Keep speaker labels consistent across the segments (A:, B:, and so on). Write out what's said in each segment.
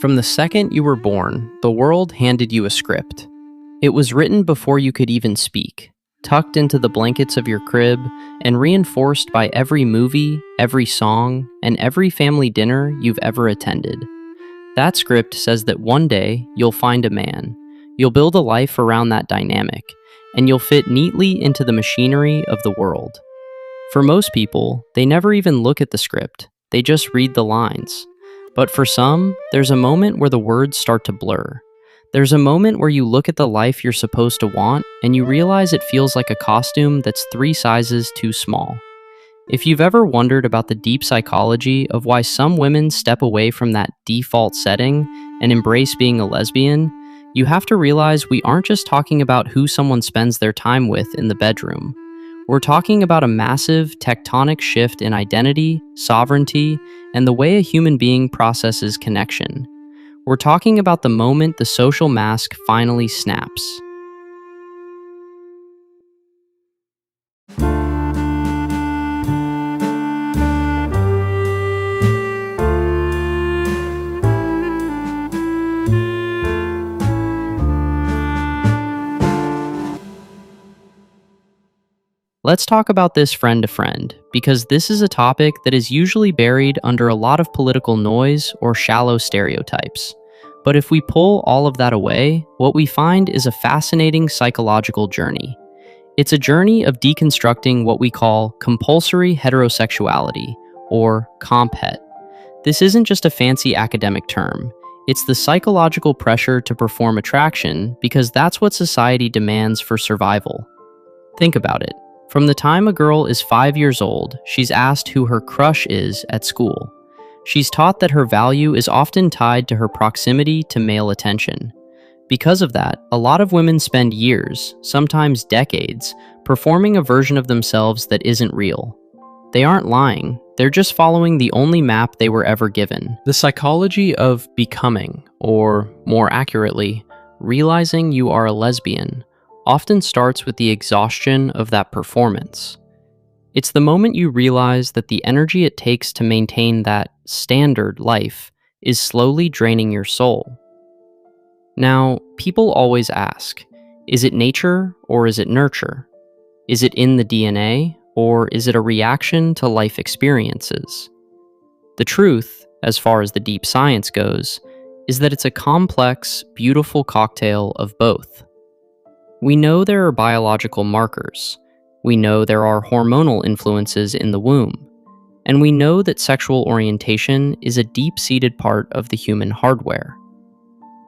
A: From the second you were born, the world handed you a script. It was written before you could even speak, tucked into the blankets of your crib, and reinforced by every movie, every song, and every family dinner you've ever attended. That script says that one day you'll find a man, you'll build a life around that dynamic, and you'll fit neatly into the machinery of the world. For most people, they never even look at the script, they just read the lines. But for some, there's a moment where the words start to blur. There's a moment where you look at the life you're supposed to want and you realize it feels like a costume that's 3 sizes too small. If you've ever wondered about the deep psychology of why some women step away from that default setting and embrace being a lesbian, you have to realize we aren't just talking about who someone spends their time with in the bedroom. We're talking about a massive tectonic shift in identity, sovereignty, and the way a human being processes connection. We're talking about the moment the social mask finally snaps. Let's talk about this friend to friend, because this is a topic that is usually buried under a lot of political noise or shallow stereotypes. But if we pull all of that away, what we find is a fascinating psychological journey. It's a journey of deconstructing what we call compulsory heterosexuality, or Comphet. This isn't just a fancy academic term. It's the psychological pressure to perform attraction because that's what society demands for survival. Think about it. From the time a girl is 5 years old, she's asked who her crush is at school. She's taught that her value is often tied to her proximity to male attention. Because of that, a lot of women spend years, sometimes decades, performing a version of themselves that isn't real. They aren't lying, they're just following the only map they were ever given. The psychology of becoming, or more accurately, realizing you are a lesbian, often starts with the exhaustion of that performance. It's the moment you realize that the energy it takes to maintain that standard life is slowly draining your soul. Now, people always ask, is it nature or is it nurture? Is it in the DNA or is it a reaction to life experiences? The truth, as far as the deep science goes, is that it's a complex, beautiful cocktail of both. We know there are biological markers, we know there are hormonal influences in the womb, and we know that sexual orientation is a deep-seated part of the human hardware.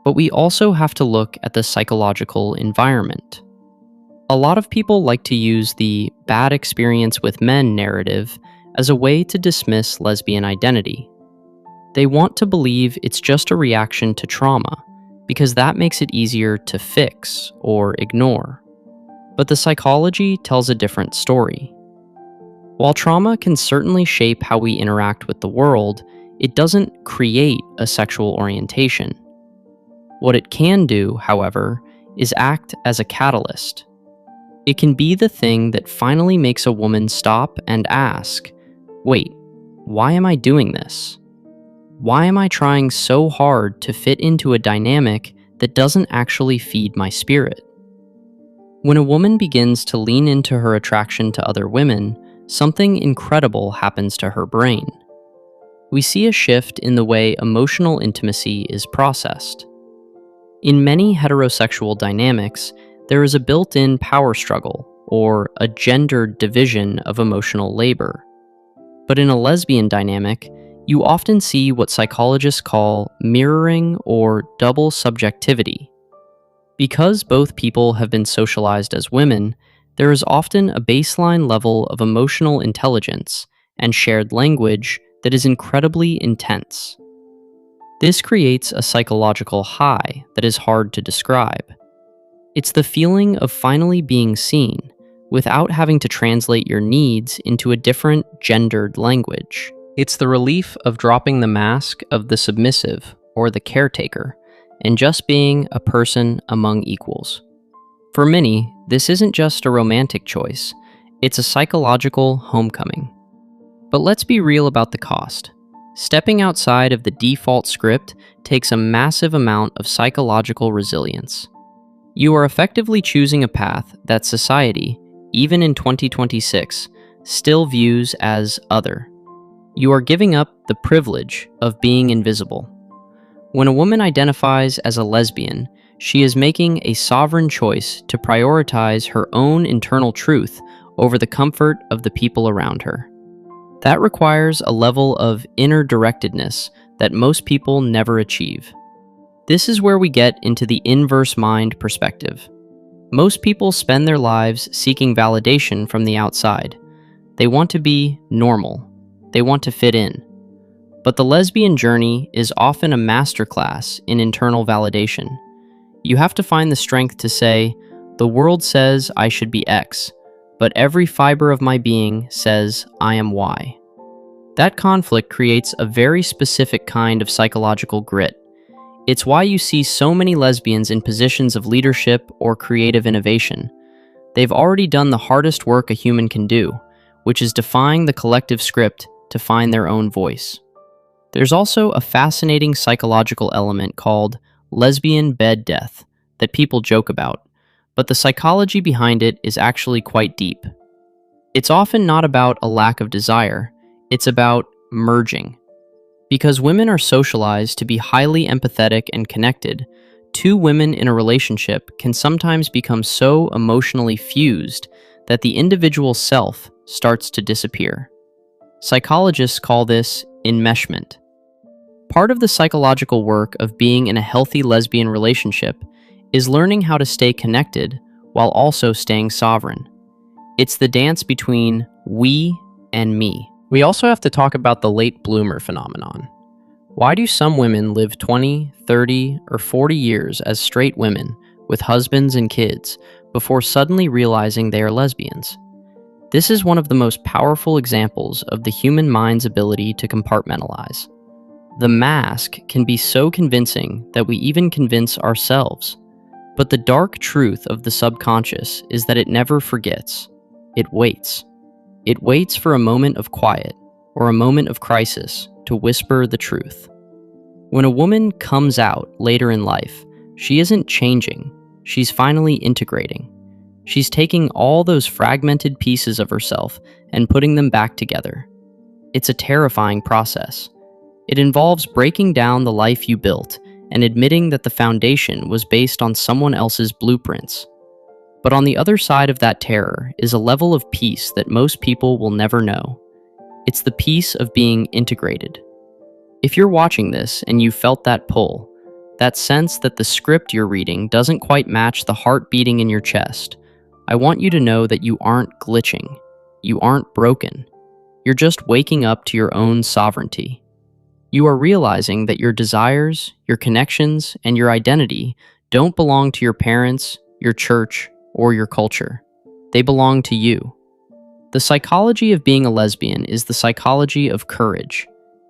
A: But we also have to look at the psychological environment. A lot of people like to use the bad experience with men narrative as a way to dismiss lesbian identity. They want to believe it's just a reaction to trauma, because that makes it easier to fix or ignore. But the psychology tells a different story. While trauma can certainly shape how we interact with the world, it doesn't create a sexual orientation. What it can do, however, is act as a catalyst. It can be the thing that finally makes a woman stop and ask, wait, why am I doing this? Why am I trying so hard to fit into a dynamic that doesn't actually feed my spirit? When a woman begins to lean into her attraction to other women, something incredible happens to her brain. We see a shift in the way emotional intimacy is processed. In many heterosexual dynamics, there is a built-in power struggle, or a gendered division of emotional labor. But in a lesbian dynamic, you often see what psychologists call mirroring or double subjectivity. Because both people have been socialized as women, there is often a baseline level of emotional intelligence and shared language that is incredibly intense. This creates a psychological high that is hard to describe. It's the feeling of finally being seen, without having to translate your needs into a different gendered language. It's the relief of dropping the mask of the submissive or the caretaker and just being a person among equals. For many, this isn't just a romantic choice, it's a psychological homecoming. But let's be real about the cost. Stepping outside of the default script takes a massive amount of psychological resilience. You are effectively choosing a path that society, even in 2026, still views as other. You are giving up the privilege of being invisible. When a woman identifies as a lesbian, she is making a sovereign choice to prioritize her own internal truth over the comfort of the people around her. That requires a level of inner directedness that most people never achieve. This is where we get into the inverse mind perspective. Most people spend their lives seeking validation from the outside. They want to be normal. They want to fit in. But the lesbian journey is often a masterclass in internal validation. You have to find the strength to say, "The world says I should be X, but every fiber of my being says I am Y." That conflict creates a very specific kind of psychological grit. It's why you see so many lesbians in positions of leadership or creative innovation. They've already done the hardest work a human can do, which is defying the collective script to find their own voice. There's also a fascinating psychological element called lesbian bed death that people joke about, but the psychology behind it is actually quite deep. It's often not about a lack of desire, it's about merging. Because women are socialized to be highly empathetic and connected, two women in a relationship can sometimes become so emotionally fused that the individual self starts to disappear. Psychologists call this enmeshment. Part of the psychological work of being in a healthy lesbian relationship is learning how to stay connected while also staying sovereign. It's the dance between we and me. We also have to talk about the late bloomer phenomenon. Why do some women live 20, 30, or 40 years as straight women with husbands and kids before suddenly realizing they are lesbians? This is one of the most powerful examples of the human mind's ability to compartmentalize. The mask can be so convincing that we even convince ourselves. But the dark truth of the subconscious is that it never forgets. It waits. It waits for a moment of quiet or a moment of crisis to whisper the truth. When a woman comes out later in life, she isn't changing, she's finally integrating. She's taking all those fragmented pieces of herself and putting them back together. It's a terrifying process. It involves breaking down the life you built and admitting that the foundation was based on someone else's blueprints. But on the other side of that terror is a level of peace that most people will never know. It's the peace of being integrated. If you're watching this and you felt that pull, that sense that the script you're reading doesn't quite match the heart beating in your chest, I want you to know that you aren't glitching. You aren't broken. You're just waking up to your own sovereignty. You are realizing that your desires, your connections, and your identity don't belong to your parents, your church, or your culture. They belong to you. The psychology of being a lesbian is the psychology of courage.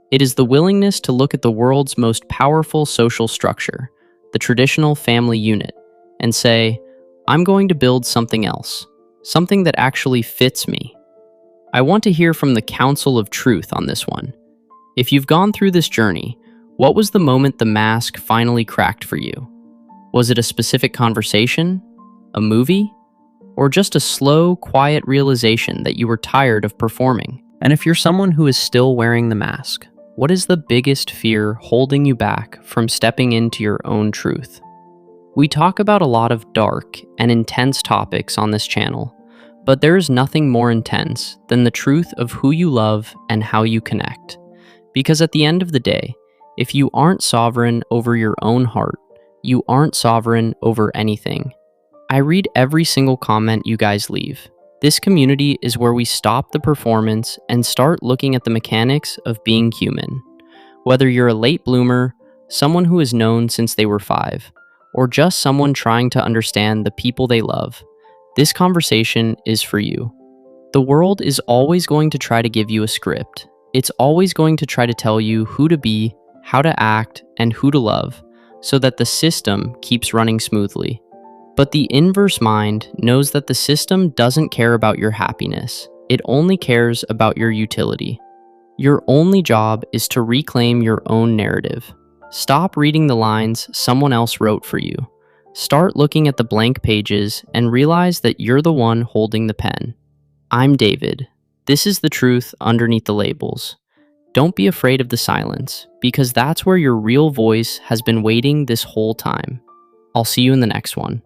A: It is the willingness to look at the world's most powerful social structure, the traditional family unit, and say, I'm going to build something else, something that actually fits me. I want to hear from the counsel of truth on this one. If you've gone through this journey, what was the moment the mask finally cracked for you? Was it a specific conversation? A movie? Or just a slow, quiet realization that you were tired of performing? And if you're someone who is still wearing the mask, what is the biggest fear holding you back from stepping into your own truth? We talk about a lot of dark and intense topics on this channel, but there is nothing more intense than the truth of who you love and how you connect. Because at the end of the day, if you aren't sovereign over your own heart, you aren't sovereign over anything. I read every single comment you guys leave. This community is where we stop the performance and start looking at the mechanics of being human. Whether you're a late bloomer, someone who is known since they were 5, or just someone trying to understand the people they love, this conversation is for you. The world is always going to try to give you a script. It's always going to try to tell you who to be, how to act, and who to love, so that the system keeps running smoothly. But the inverse mind knows that the system doesn't care about your happiness. It only cares about your utility. Your only job is to reclaim your own narrative. Stop reading the lines someone else wrote for you. Start looking at the blank pages and realize that you're the one holding the pen. I'm David. This is the truth underneath the labels. Don't be afraid of the silence, because that's where your real voice has been waiting this whole time. I'll see you in the next one.